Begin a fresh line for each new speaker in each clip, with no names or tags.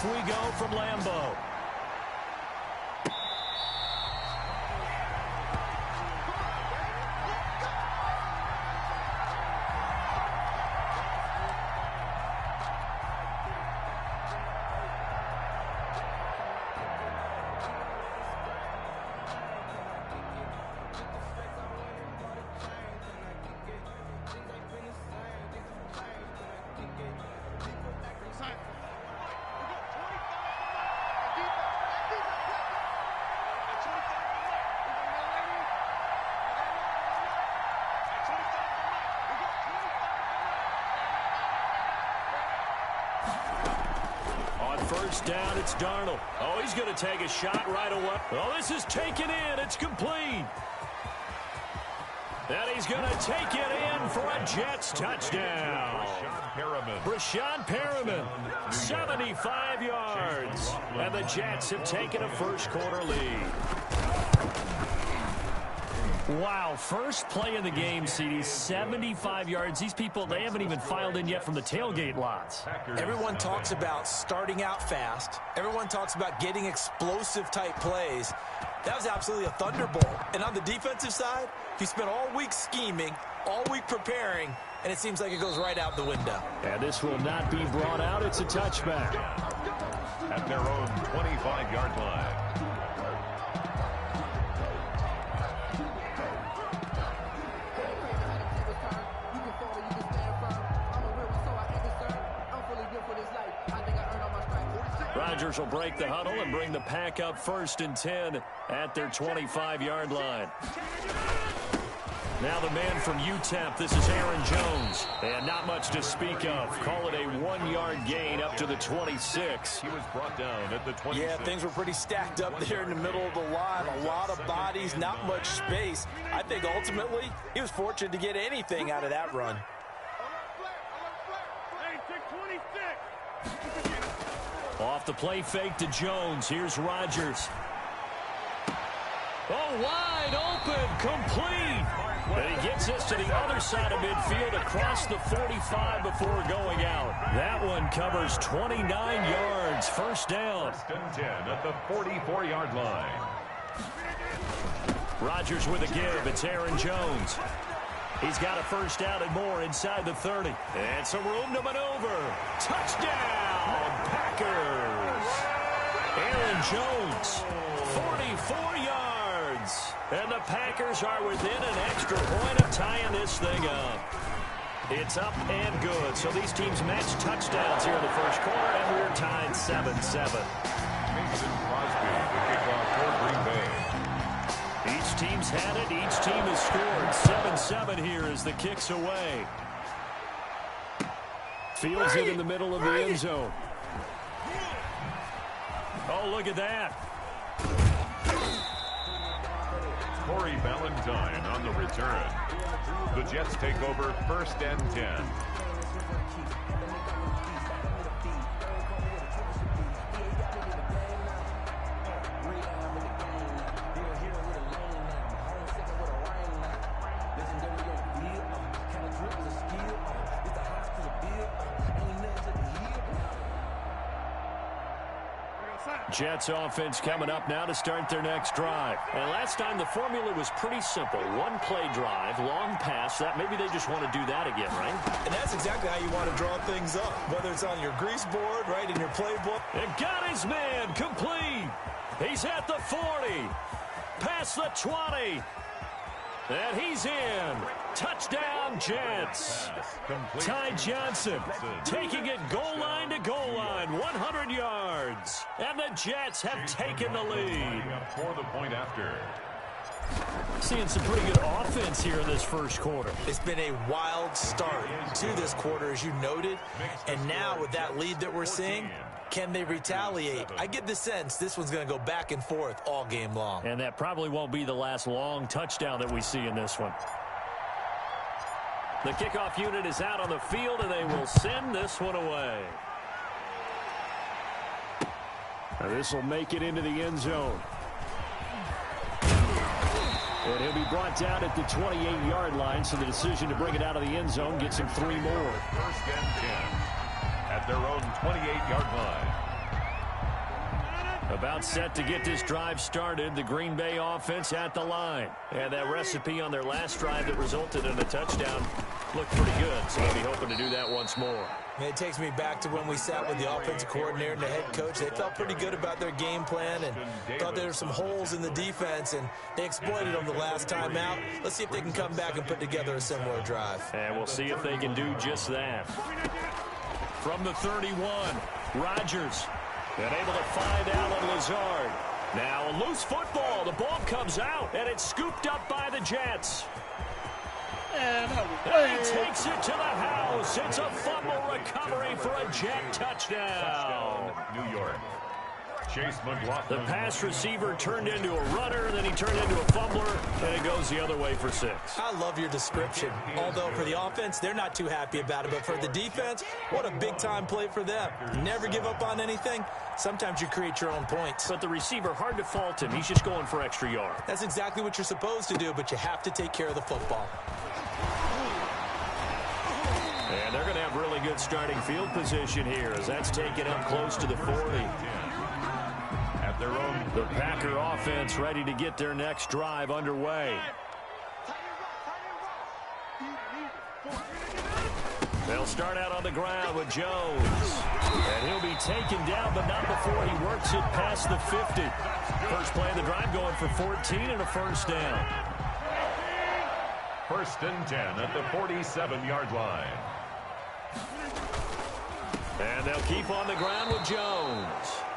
Off we go from Lambeau. First down, it's Darnold. Oh, he's going to take a shot right away. Oh, this is taken in. It's complete. And he's going to take it in for a Jets touchdown. Brashad Perriman, 75 yards. And the Jets have taken a first-quarter lead. Wow, first play of the game, CD, 75 yards. These people, they haven't even filed in yet from the tailgate lots.
Everyone talks about starting out fast. Everyone talks about getting explosive-type plays. That was absolutely a thunderbolt. And on the defensive side, you spent all week scheming, all week preparing, and it seems like it goes right out the window.
And this will not be brought out. It's a touchback.
At their own 25-yard line.
Rodgers will break the huddle and bring the pack up 1st and 10 at their 25-yard line. Now the man from UTEP, this is Aaron Jones. And not much to speak of. Call it a 1-yard gain up to the 26.
He was brought down at the 26.
Yeah, things were pretty stacked up there in the middle of the line. A lot of bodies, not much space. I think ultimately he was fortunate to get anything out of that run.
Off the play fake to Jones. Here's Rodgers. Oh, wide open, complete. And he gets us to the other side of midfield across the 45 before going out. That one covers 29 yards. First down.
1st and 10 at the 44-yard line.
Rodgers with a give. It's Aaron Jones. He's got a first down and more inside the 30. And some room to maneuver. Touchdown, Packers. Aaron Jones, 44 yards. And the Packers are within an extra point of tying this thing up. It's up and good. So these teams match touchdowns here in the first quarter, and we're tied 7-7.
Mason Crosby, the kickoff for Green Bay.
Each team's had it. Each team has scored. 7-7 here as the kick's away. Fields it in the middle of the end zone. Oh, look at that.
Corey Valentine on the return. The Jets take over 1st and 10.
Jets offense coming up now to start their next drive. And last time the formula was pretty simple. One play drive, long pass. That maybe they just want to do that again, right?
And that's exactly how you want to draw things up, whether it's on your grease board, right, in your playbook.
And got his man complete. He's at the 40. Past the 20. And he's in. Touchdown, Jets. Ty Johnson taking it goal line to goal line, 100 yards. And the Jets have taken the lead.
For the point after.
Seeing some pretty good offense here in this first quarter.
It's been a wild start to this quarter, as you noted. And now with that lead that we're seeing, can they retaliate? I get the sense this one's going to go back and forth all game long.
And that probably won't be the last long touchdown that we see in this one. The kickoff unit is out on the field, and they will send this one away. This will make it into the end zone. And he'll be brought down at the 28-yard line, so the decision to bring it out of the end zone gets him 3 more.
1st and 10 at their own 28-yard line.
About set to get this drive started, the Green Bay offense at the line. And that recipe on their last drive that resulted in a touchdown looked pretty good, so they'll be hoping to do that once more.
It takes me back to when we sat with the offensive coordinator and the head coach. They felt pretty good about their game plan and thought there were some holes in the defense, and they exploited them the last time out. Let's see if they can come back and put together a similar drive.
And we'll see if they can do just that. From the 31, Rodgers. And able to find Allen Lazard. Now a loose football. The ball comes out, and it's scooped up by the Jets. And he takes it to the house. It's a fumble recovery for a Jet touchdown.
New York. Chase McLaughlin.
The pass receiver turned into a runner, then he turned into a fumbler, and it goes the other way for 6.
I love your description. Although for the offense, they're not too happy about it. But for the defense, what a big-time play for them. Never give up on anything. Sometimes you create your own points.
But the receiver, hard to fault him. He's just going for extra yard.
That's exactly what you're supposed to do, but you have to take care of the football.
And they're going to have really good starting field position here as that's taken up close to the 40. The Packer offense ready to get their next drive underway. They'll start out on the ground with Jones. And he'll be taken down, but not before he works it past the 50. First play of the drive going for 14 and a first down.
1st and 10 at the 47-yard line.
And they'll keep on the ground with Jones.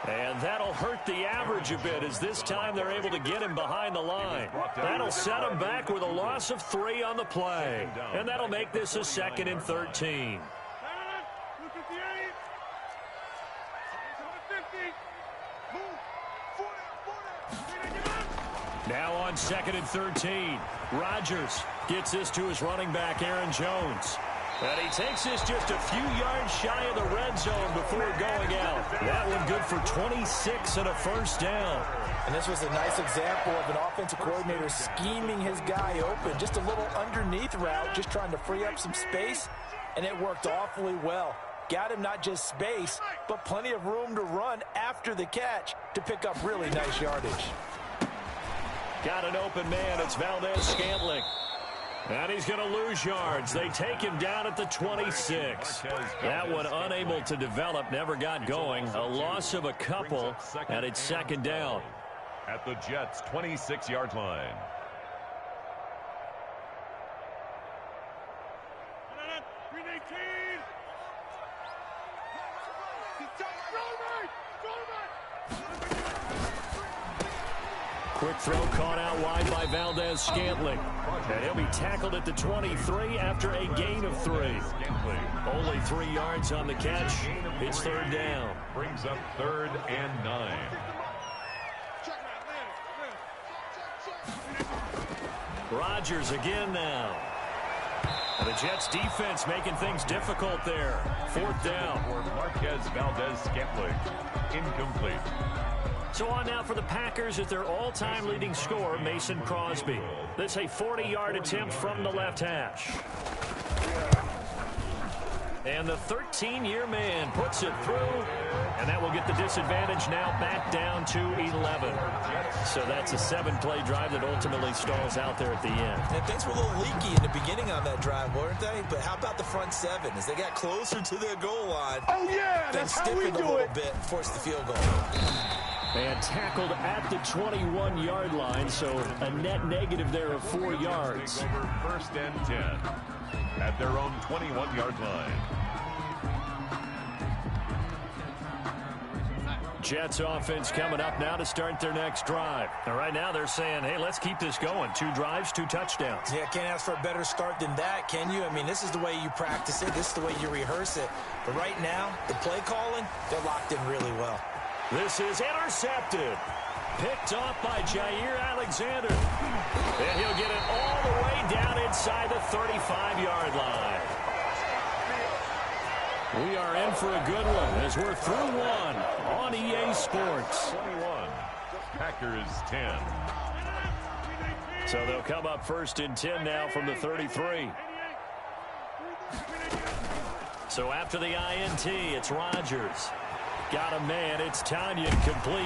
And that'll hurt the average a bit as this time they're able to get him behind the line. That'll set him back with a loss of 3 on the play. And that'll make this a 2nd and 13. Now on 2nd and 13, Rodgers gets this to his running back, Aaron Jones. And he takes this just a few yards shy of the red zone before going out. That one good for 26 and a first down.
And this was a nice example of an offensive coordinator scheming his guy open. Just a little underneath route, just trying to free up some space, and it worked awfully well. Got him not just space, but plenty of room to run after the catch to pick up really nice yardage.
Got an open man. It's Valdez-Scantling. And he's going to lose yards. They take him down at the 26. That one unable to develop, never got going. A loss of a couple, and it's 2nd down.
At the Jets' 26-yard line.
Quick throw caught out wide by Valdez-Scantling. And he'll be tackled at the 23 after a gain of 3. Only 3 yards on the catch. It's 3rd down.
Brings up 3rd and 9.
Rodgers again now. And the Jets defense making things difficult there. 4th down.
Marquez Valdez-Scantling. Incomplete.
So on now for the Packers at their all-time leading scorer, Mason Crosby. This a 40-yard attempt from the left hash. And the 13-year man puts it through, and that will get the disadvantage now back down to 11. So that's a 7-play drive that ultimately stalls out there at the end.
And things were a little leaky in the beginning on that drive, weren't they? But how about the front 7? As they got closer to their goal line,
that's how we do it.
a little bit, forced the field goal.
And tackled at the 21-yard line, so a net negative there of 4 yards.
Over 1st and 10 at their own 21-yard line.
Jets offense coming up now to start their next drive. And right now they're saying, hey, let's keep this going. 2 drives, 2 touchdowns.
Yeah, can't ask for a better start than that, can you? I mean, this is the way you practice it. This is the way you rehearse it. But right now, the play calling, they're locked in really well.
This is intercepted. Picked off by Jair Alexander. And he'll get it all the way down inside the 35-yard line. We are in for a good one as we're through 1 on EA Sports.
21. Packers 10.
So they'll come up 1st and 10 now from the 33. So after the INT, it's Rodgers. Got a man. It's Tanya complete.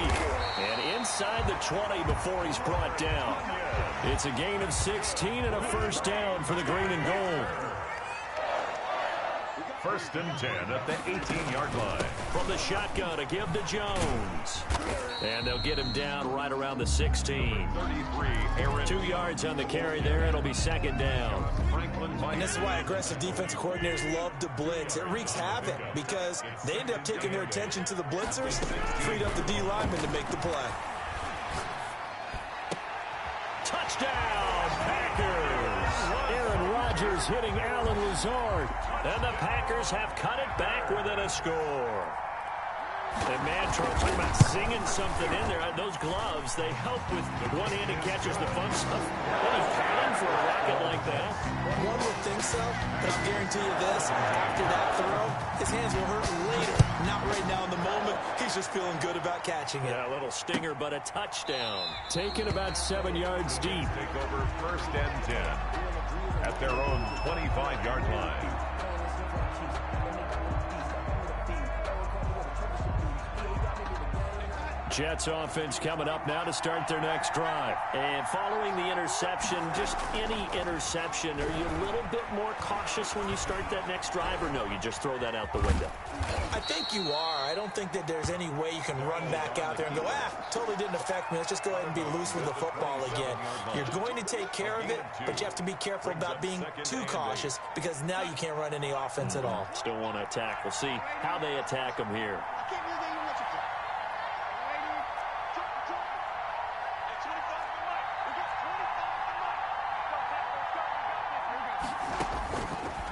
And inside the 20 before he's brought down. It's a gain of 16 and a first down for the green and gold.
1st and 10 at the 18-yard line.
From the shotgun to give to Jones. And they'll get him down right around the 16.
33, Aaron.
2 yards on the carry there. It'll be 2nd down.
And this is why aggressive defensive coordinators love to blitz. It wreaks havoc because they end up taking their attention to the blitzers, freed up the D lineman to make the play.
Touchdown, Packers! Aaron Rodgers hitting Alan Lazard. And the Packers have cut it back within a score. And man, talking about singing something in there. Those gloves, they help with one-handed catches, the fun stuff. Any padding for a racket like that?
One would think so, but I'll guarantee you this. After that throw, his hands will hurt later. Not right now in the moment. He's just feeling good about catching it.
Yeah, a little stinger, but a touchdown. Taken about 7 yards deep.
Take over 1st and 10 at their own 25-yard line.
Jets offense coming up now to start their next drive. And following the interception, just any interception, are you a little bit more cautious when you start that next drive, or no, you just throw that out the window?
I think you are. I don't think that there's any way you can run back out there and go, totally didn't affect me. Let's just go ahead and be loose with the football again. You're going to take care of it, but you have to be careful about being too cautious because now you can't run any offense at all.
Still want to attack. We'll see how they attack them here.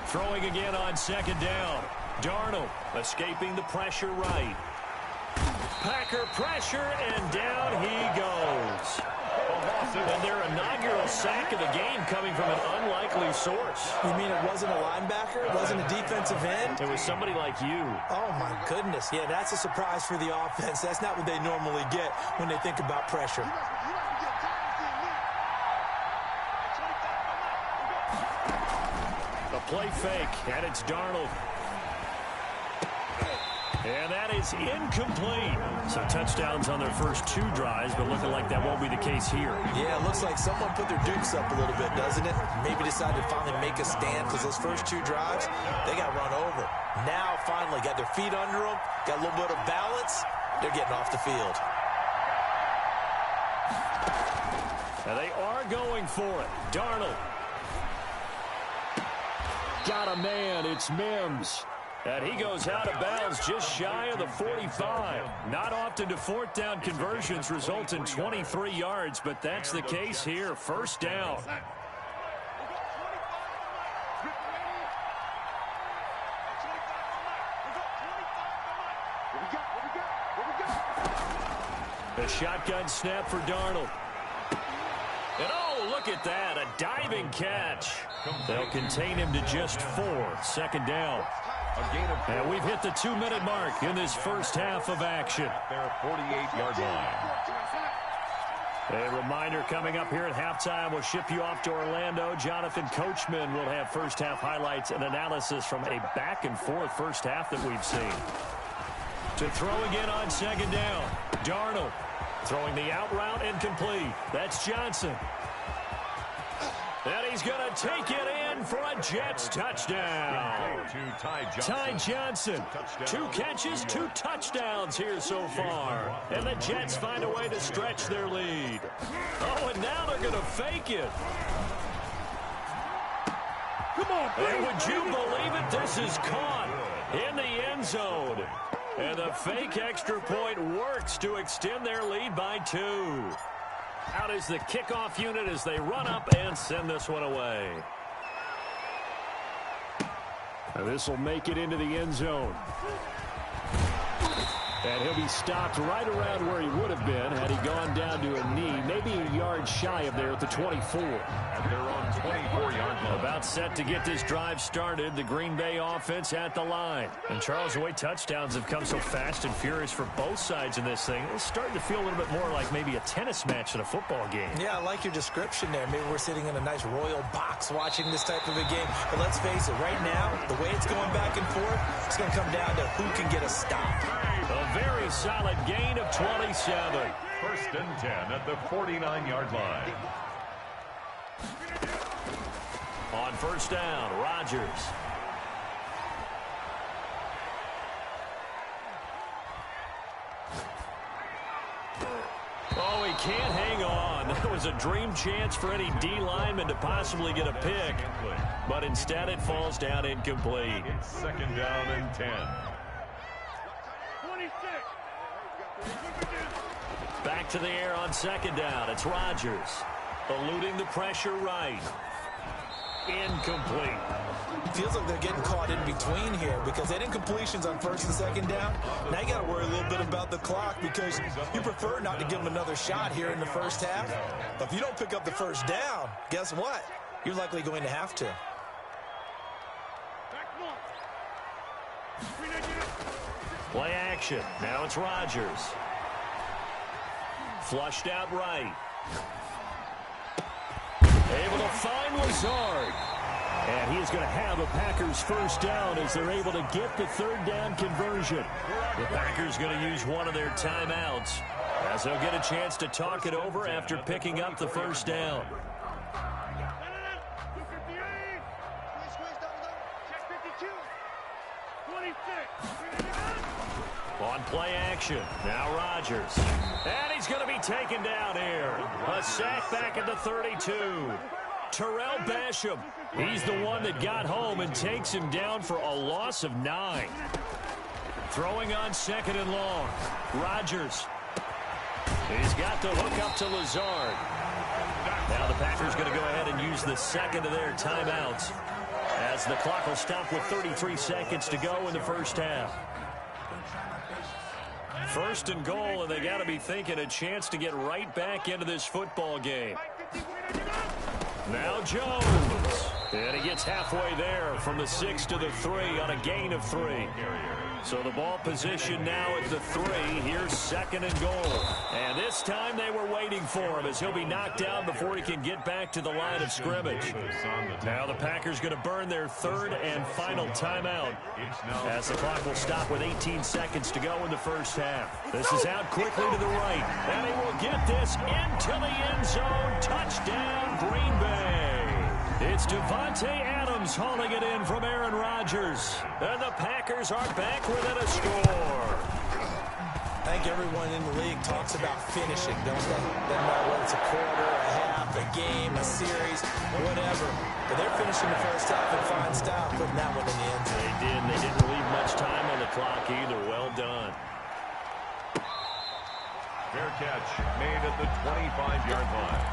Throwing again on 2nd down. Darnold escaping the pressure right. Packer pressure, and down he goes. And their inaugural sack of the game coming from an unlikely source.
You mean it wasn't a linebacker? It wasn't a defensive end?
It was somebody like you.
Oh, my goodness. Yeah, that's a surprise for the offense. That's not what they normally get when they think about pressure.
Play fake, and it's Darnold. And that is incomplete. So touchdowns on their first 2 drives, but looking like that won't be the case here.
Yeah, it looks like someone put their dukes up a little bit, doesn't it? Maybe decided to finally make a stand because those first 2 drives, they got run over. Now, finally, got their feet under them, got a little bit of balance. They're getting off the field.
And they are going for it. Darnold. Got a man. It's Mims. And he goes out of bounds just shy of the 45. Not often do 4th down conversions result in 23 yards, but that's the case here. 1st down. The shotgun snap for Darnold. And oh, look at that, a diving catch. They'll contain him to just 4. 2nd down. And we've hit the 2-minute mark in this first half of action.
Their 48-yard line.
A reminder coming up here at halftime, we'll ship you off to Orlando. Jonathan Coachman will have first half highlights and analysis from a back-and-forth first half that we've seen. To throw again on 2nd down, Darnold. Throwing the out route incomplete. That's Johnson. And he's going to take it in for a Jets touchdown. Ty Johnson. 2 catches, 2 touchdowns here so far. And the Jets find a way to stretch their lead. Oh, and now they're going to fake it. Come on, and would you believe it? This is caught in the end zone. And the fake extra point works to extend their lead by 2. Out is the kickoff unit as they run up and send this one away. And this will make it into the end zone. And he'll be stopped right around where he would have been had he gone down to a knee, maybe a yard shy of there at the 24.
And they're on 24-yard line.
About set to get this drive started, the Green Bay offense at the line. And Charles, the way touchdowns have come so fast and furious for both sides in this thing, it's starting to feel a little bit more like maybe a tennis match than a football game.
Yeah, I like your description there. Maybe we're sitting in a nice royal box watching this type of a game. But let's face it, right now, the way it's going back and forth, it's going to come down to who can get a stop.
A very solid gain of 27.
First and 10 at the 49-yard line.
On first down, Rodgers. Oh, he can't hang on. That was a dream chance for any D lineman to possibly get a pick. But instead it falls down incomplete.
It's second down and 10.
Back to the air on second down. It's Rodgers. Eluding the pressure right. Incomplete.
Feels like they're getting caught in between here because they didn't completions on first and second down. Now you got to worry a little bit about the clock because you prefer not to give them another shot here in the first half. But if you don't pick up the first down, guess what? You're likely going to have to.
Play action. Now it's Rodgers. Flushed out right. Able to find Lazard. And he is going to have a Packers first down as they're able to get the third down conversion. The Packers going to use one of their timeouts as they'll get a chance to talk it over after picking up the first down. On play action, now Rodgers. And he's going to be taken down here. A sack back at the 32. Terrell Basham, he's the one that got home and takes him down for a loss of 9. Throwing on second and long. Rodgers. He's got the hook up to Lazard. Now the Packers going to go ahead and use the second of their timeouts as the clock will stop with 33 seconds to go in the first half. First and goal, and they got to be thinking a chance to get right back into this football game. Now Jones. And he gets halfway there from the 6 to the 3 on a gain of 3. So the ball position now at the 3. Here's second and goal. And this time they were waiting for him as he'll be knocked down before he can get back to the line of scrimmage. Now the Packers going to burn their third and final timeout as the clock will stop with 18 seconds to go in the first half. This is out quickly to the right. And he will get this into the end zone. Touchdown, Green Bay. It's Devontae Adams hauling it in from Aaron Rodgers. And the Packers are back within a score.
I think everyone in the league talks about finishing, don't they? Doesn't matter whether it's a quarter, a half, a game, a series, whatever. But they're finishing the first half in fine style, putting that one in the end zone.
They did. They didn't leave much time on the clock either. Well done.
Fair catch made at the 25-yard line.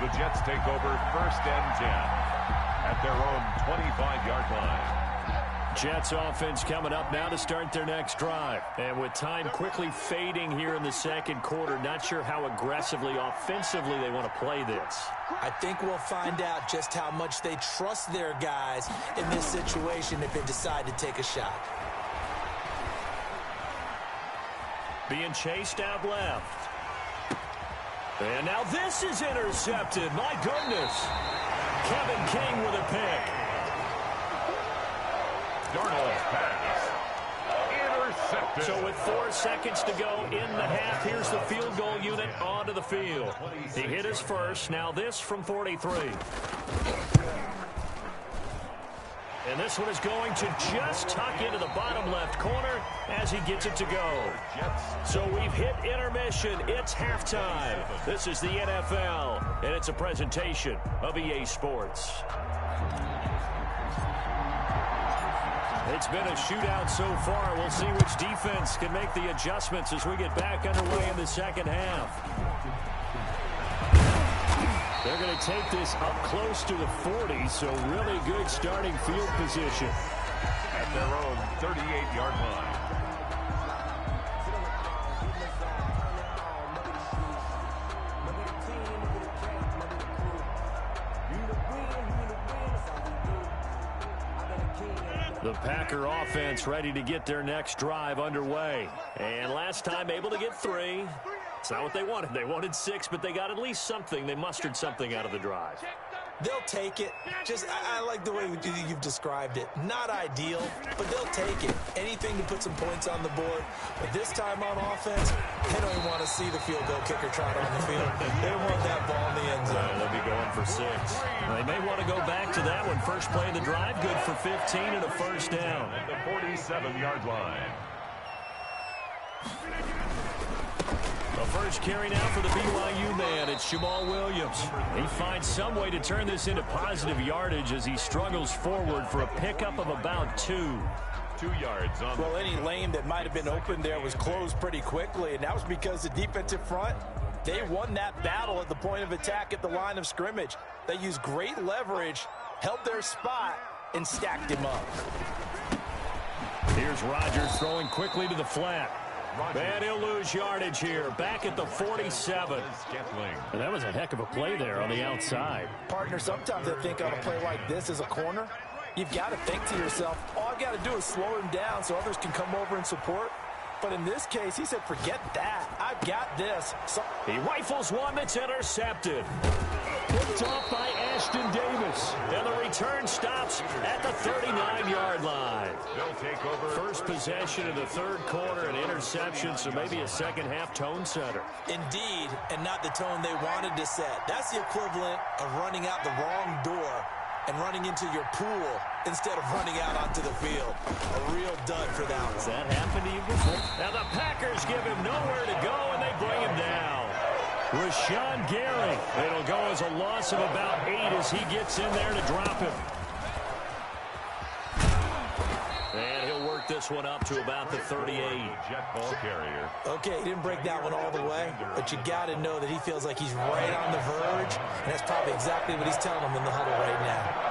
The Jets take over first and 10 at their own 25-yard line.
Jets offense coming up now to start their next drive. And with time quickly fading here in the second quarter, not sure how aggressively, offensively they want to play this.
I think we'll find out just how much they trust their guys in this situation if they decide to take a shot.
Being chased out left. And now this is intercepted. My goodness. Kevin King with a pick.
Darnold's pass. Intercepted.
So with 4 seconds to go in the half, here's the field goal unit onto the field. He hit his first. Now this from 43. And this one is going to just tuck into the bottom left corner as he gets it to go. So we've hit intermission. It's halftime. This is the NFL, and it's a presentation of EA Sports. It's been a shootout so far. We'll see which defense can make the adjustments as we get back underway in the second half. They're going to take this up close to the 40, so really good starting field position.
At their own 38-yard line.
The Packer offense ready to get their next drive underway. And last time able to get 3. It's not what they wanted. They wanted 6, but they got at least something. They mustered something out of the drive.
They'll take it. I like the way you've described it. Not ideal, but they'll take it. Anything to put some points on the board. But this time on offense, they don't even want to see the field goal kicker trot on the field. They want that ball in the end zone.
They'll be going for 6. They may want to go back to that one. First play of the drive, good for 15 and a first down.
At the 47-yard line.
The first carry now for the BYU man. It's Jamal Williams. He finds some way to turn this into positive yardage as he struggles forward for a pickup of about 2.
2 yards on.
Well, any lane that might have been open there was closed pretty quickly, and that was because the defensive front, they won that battle at the point of attack at the line of scrimmage. They used great leverage, held their spot, and stacked him up.
Here's Rodgers throwing quickly to the flat. And he'll lose yardage here. Back at the 47. And that was a heck of a play there on the outside.
Partner, sometimes I think on a play like this as a corner, you've got to think to yourself, all I've got to do is slow him down so others can come over and support. But in this case, he said, forget that. I've got this.
He rifles one that's intercepted. Picked off by Ashton Davis. And the return stops at the 39-yard line.
They'll take over.
First possession of the third quarter, an interception, so maybe a second-half tone setter.
Indeed, and not the tone they wanted to set. That's the equivalent of running out the wrong door and running into your pool instead of running out onto the field. A real dud for that one.
Has that happened to you before? Now the Packers give him nowhere to go, and they bring him down. Rashawn Gary. It'll go as a loss of about 8 as he gets in there to drop him. And he'll work this one up to about the 38.
Jet ball carrier.
Okay, he didn't break that one all the way, but you got to know that he feels like he's right on the verge, and that's probably exactly what he's telling them in the huddle right now.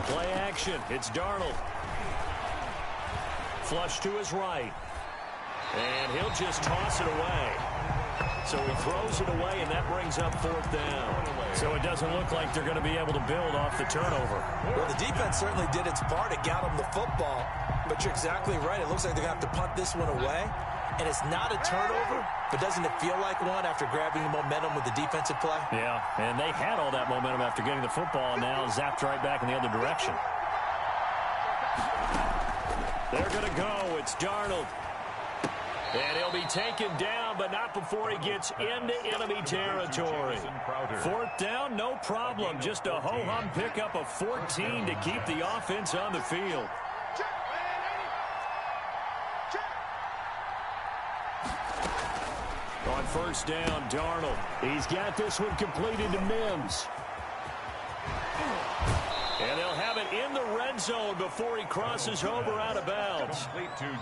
Play action. It's Darnold. Flush to his right. And he'll just toss it away. So he throws it away, and that brings up 4th down. So it doesn't look like they're going to be able to build off the turnover.
Well, the defense certainly did its part. It got them the football. But you're exactly right. It looks like they're going to have to punt this one away. And it's not a turnover, but doesn't it feel like one after grabbing the momentum with the defensive play?
Yeah, and they had all that momentum after getting the football, and now zapped right back in the other direction. They're going to go. It's Darnold. And he'll be taken down, but not before he gets into enemy territory. 4th down, no problem. Just a ho-hum pickup of 14 to keep the offense on the field. On 1st down, Darnold. He's got this one completed to Mims. And they'll have it in the red zone before he crosses over out of bounds.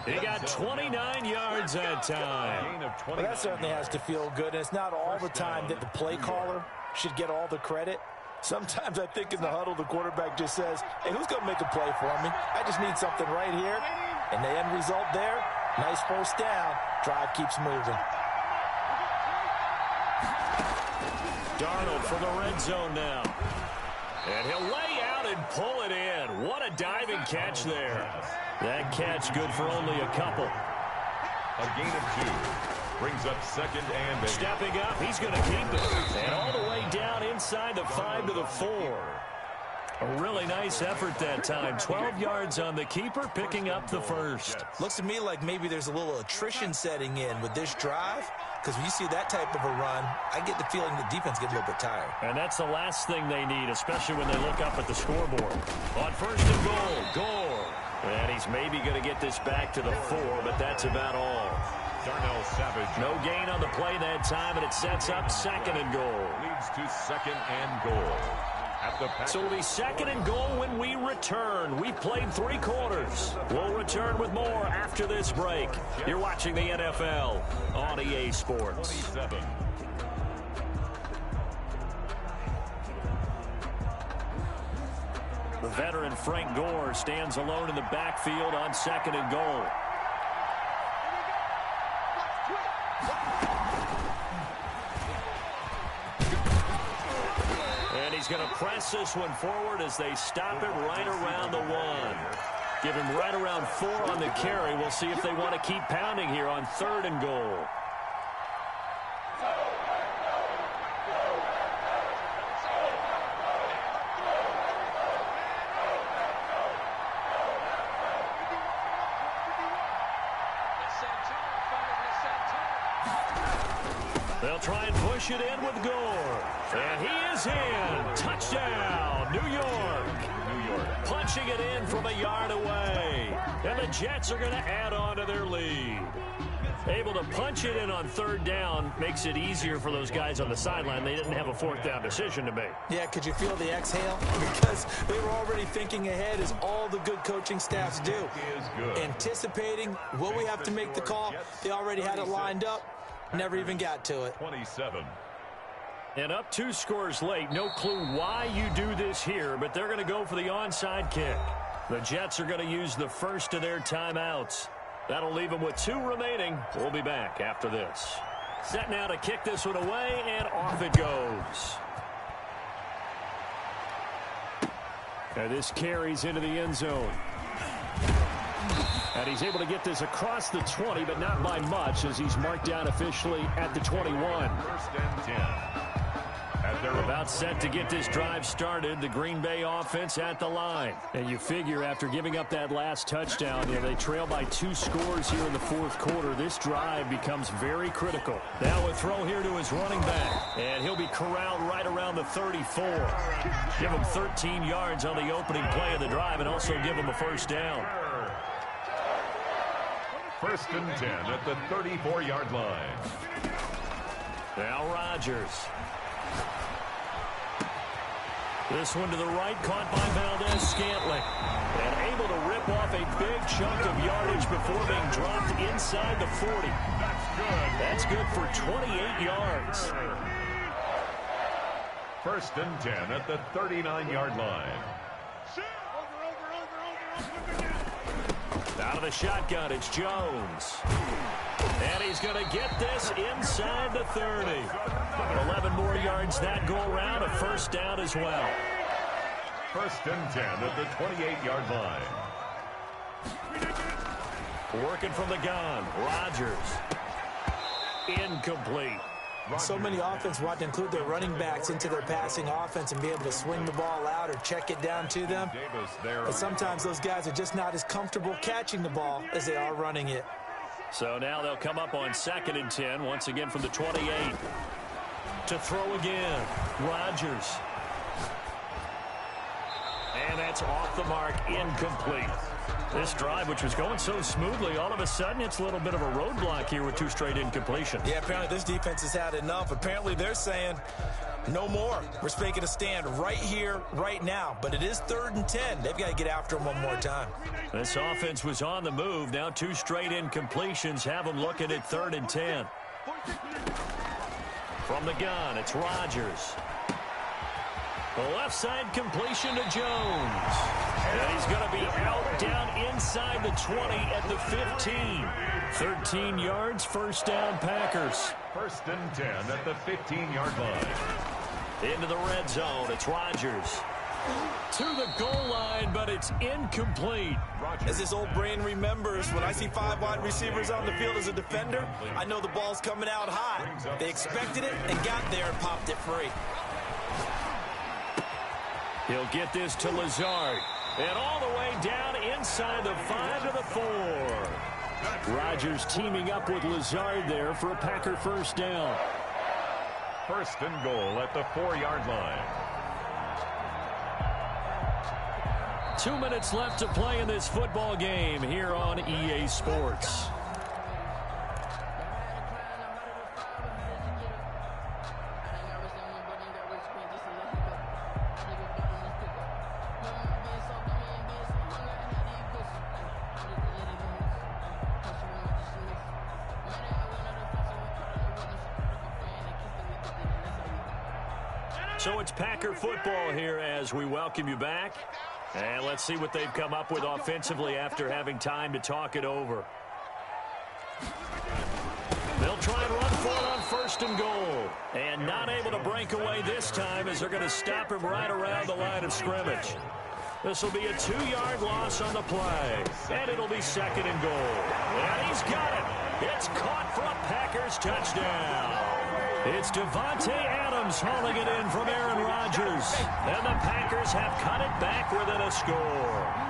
He got 29 yards that time.
Well, that certainly has to feel good. And it's not all the time that the play caller should get all the credit. Sometimes I think in the huddle, the quarterback just says, hey, who's going to make a play for me? I just need something right here. And the end result there, nice 1st down. Drive keeps moving.
Darnold for the red zone now. And he'll lay out and pull it in. What a diving catch there. That catch good for only a couple.
A gain of 2. Brings up 2nd and 8.
Stepping up, he's going to keep it. And all the way down inside the 5 to the 4. A really nice effort that time. 12 yards on the keeper, picking up the first.
Looks to me like maybe there's a little attrition setting in with this drive. Because when you see that type of a run, I get the feeling the defense gets a little bit tired.
And that's the last thing they need, especially when they look up at the scoreboard. On 1st and goal, Gore. And he's maybe going to get this back to the 4, but that's about all.
Darnell Savage.
No gain on the play that time, and it sets up 2nd and goal.
Leads to 2nd and goal.
So it'll be 2nd and goal when we return. We've played 3 quarters. We'll return with more after this break. You're watching the NFL on EA Sports.
27.
The veteran Frank Gore stands alone in the backfield on 2nd and goal. And he's going to press this one forward as they stop it right around the 1. Give him right around 4 on the carry. We'll see if they want to keep pounding here on 3rd and goal. They'll try and push it in with Gore. And he is in. Touchdown, New York. Punching it in from a yard away. And the Jets are going to add on to their lead. Able to punch it in on 3rd down makes it easier for those guys on the sideline. They didn't have a 4th down decision to make. Yeah, could you feel the exhale? Because they were already thinking ahead, as all the good coaching staffs do. Anticipating, will we have to make the call? They already had it lined up. Never even got to it.
27.
And up 2 scores late. No clue why you do this here, but they're going to go for the onside kick. The Jets are going to use the first of their timeouts. That'll leave them with 2 remaining. We'll be back after this. Set now to kick this one away, and off it goes. And this carries into the end zone. And he's able to get this across the 20, but not by much, as he's marked down officially at the 21.
1st and 10.
They're about set to get this drive started. The Green Bay offense at the line. And you figure after giving up that last touchdown, they trail by 2 scores here in the 4th quarter. This drive becomes very critical. Now a throw here to his running back. And he'll be corralled right around the 34. Give him 13 yards on the opening play of the drive, and also give him a 1st down.
1st and 10 at the 34-yard line.
Now Rodgers. This one to the right, caught by Valdez-Scantling. And able to rip off a big chunk of yardage before being dropped inside the 40. That's good for 28 yards.
1st and 10 at the 39-yard line.
Out of the shotgun, it's Jones. And he's going to get this inside the 30. 11 more yards that go around, a 1st down as well.
1st and 10 at the 28-yard line.
Working from the gun, Rodgers. Incomplete.
So many offense want to include their running backs into their passing offense and be able to swing the ball out or check it down to them. But sometimes those guys are just not as comfortable catching the ball as they are running it.
So now they'll come up on 2nd and 10, once again from the 28. To throw again, Rodgers. And that's off the mark, incomplete. This drive, which was going so smoothly, all of a sudden it's a little bit of a roadblock here with 2 straight incompletions.
Yeah, apparently this defense has had enough. Apparently they're saying no more. We're making a stand right here, right now. But it is 3rd and 10. They've got to get after him one more time.
This offense was on the move. Now 2 straight incompletions have them looking at 3rd and 10. From the gun, it's Rodgers. The left side completion to Jones. And he's going to be out down inside the 20 at the 15. 13 yards, 1st down Packers.
1st and 10 at the 15-yard line.
Into the red zone, it's Rodgers. To the goal line, but it's incomplete.
As this old brain remembers, when I see 5 wide receivers on the field as a defender, I know the ball's coming out high. They expected it and got there and popped it free.
He'll get this to Lazard. And all the way down inside the 5 to the 4. Rodgers teaming up with Lazard there for a Packer 1st down.
1st and goal at the 4-yard line.
2 minutes left to play in this football game here on EA Sports. So it's Packer football here as we welcome you back. And let's see what they've come up with offensively after having time to talk it over. They'll try and run for it on 1st and goal. And not able to break away this time as they're going to stop him right around the line of scrimmage. This will be a 2-yard loss on the play. And it'll be 2nd and goal. And he's got it. It's caught for a Packers touchdown. It's Devontae Adams hauling it in from Aaron Rodgers. And the Packers have cut it back within a score.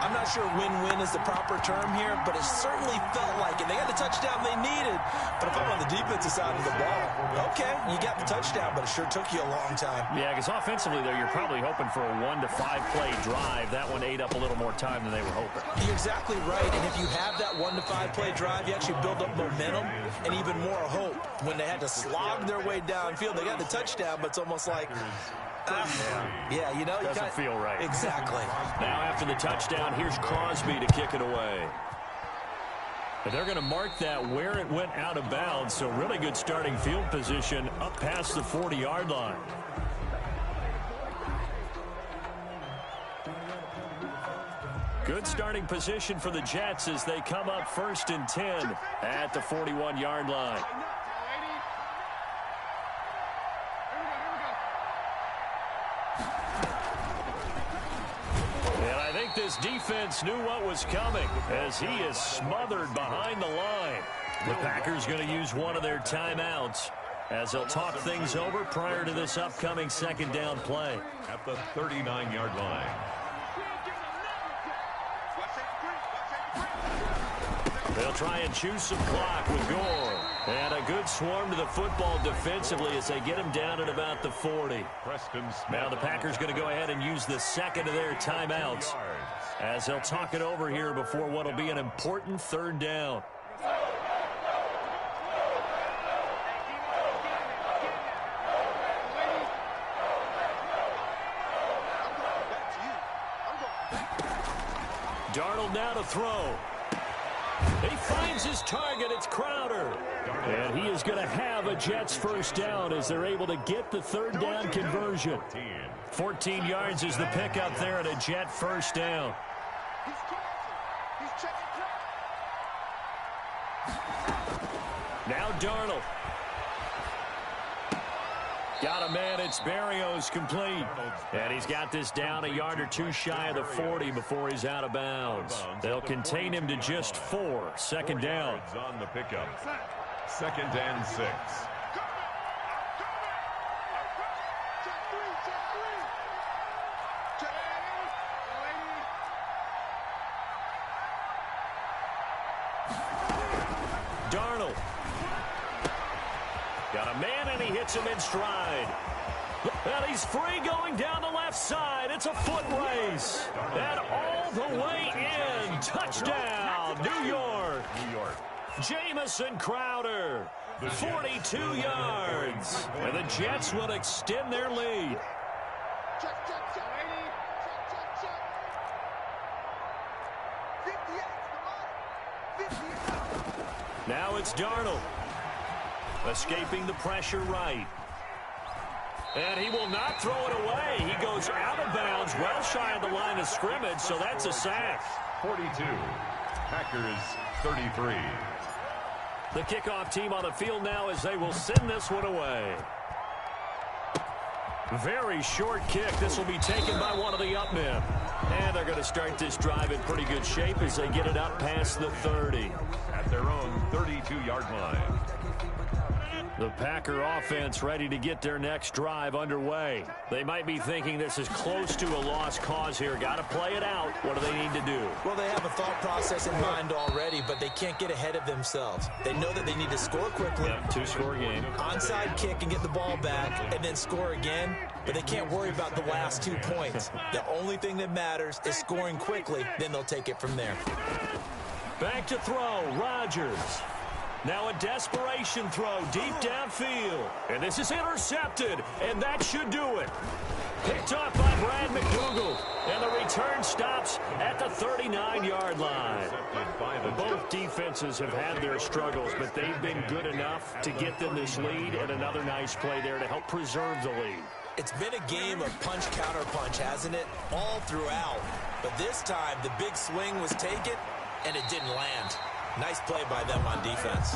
I'm not sure win-win is the proper term here, but it certainly felt like it. They got the touchdown they needed. But if I'm on the defensive side of the ball, okay, you got the touchdown, but it sure took you a long time.
Yeah, because offensively, though, you're probably hoping for a 1 to 5 play drive. That one ate up a little more time than they were hoping.
You're exactly right, and if you have that 1 to 5 play drive, you actually build up momentum and even more hope. When they had to slog their way downfield, they got the touchdown, but it's almost like... yeah, you know,
doesn't feel right.
Exactly.
Now after the touchdown, here's Crosby to kick it away. But they're going to mark that where it went out of bounds, so really good starting field position up past the 40-yard line. Good starting position for the Jets as they come up 1st and 10 at the 41-yard line. This defense knew what was coming as he is smothered behind the line. The Packers going to use one of their timeouts as they'll talk things over prior to this upcoming 2nd down play.
At the 39-yard line.
They'll try and choose some clock with Gore. And a good swarm to the football defensively as they get him down at about the 40. Now the Packers going to go ahead and use the 2nd of their timeouts as they'll talk it over here before what will be an important 3rd down. Darnold now to throw. He finds his target. It's Crowder. And he is going to have a Jets 1st down as they're able to get the 3rd down conversion. 14 yards is the pickup there at a Jet 1st down. Now Darnold. Got a man. It's Berrios complete. And he's got this down a yard or 2 shy of the 40 before he's out of bounds. They'll contain him to just 4. 2nd down.
On the pickup. 2nd and 6.
Darnold. Got a man, and he hits him in stride. And he's free going down the left side. It's a foot race. And all the way in. Touchdown, New York. Jamison Crowder, 42 yards. And the Jets will extend their lead. Now it's Darnold. Escaping the pressure right. And he will not throw it away. He goes out of bounds, well shy of the line of scrimmage, so that's a sack.
42. Packers 33.
The kickoff team on the field now as they will send this one away. Very short kick. This will be taken by one of the up men. And they're going to start this drive in pretty good shape as they get it up past the 30.
At their own 32-yard line.
The Packer offense ready to get their next drive underway. They might be thinking this is close to a lost cause here. Got to play it out. What do they need to do?
Well, they have a thought process in mind already, but they can't get ahead of themselves. They know that they need to score quickly.
Yep, 2-score game.
Onside kick and get the ball back and then score again, but they can't worry about the last 2 points. The only thing that matters is scoring quickly, then they'll take it from there.
Back to throw, Rodgers. Now a desperation throw deep downfield. And this is intercepted, and that should do it. Picked off by Brad McDougal. And the return stops at the 39-yard line. Both defenses have had their struggles, but they've been good enough to get them this lead, and another nice play there to help preserve the lead.
It's been a game of punch-counter-punch, hasn't it? All throughout. But this time, the big swing was taken, and it didn't land. Nice play by them on defense.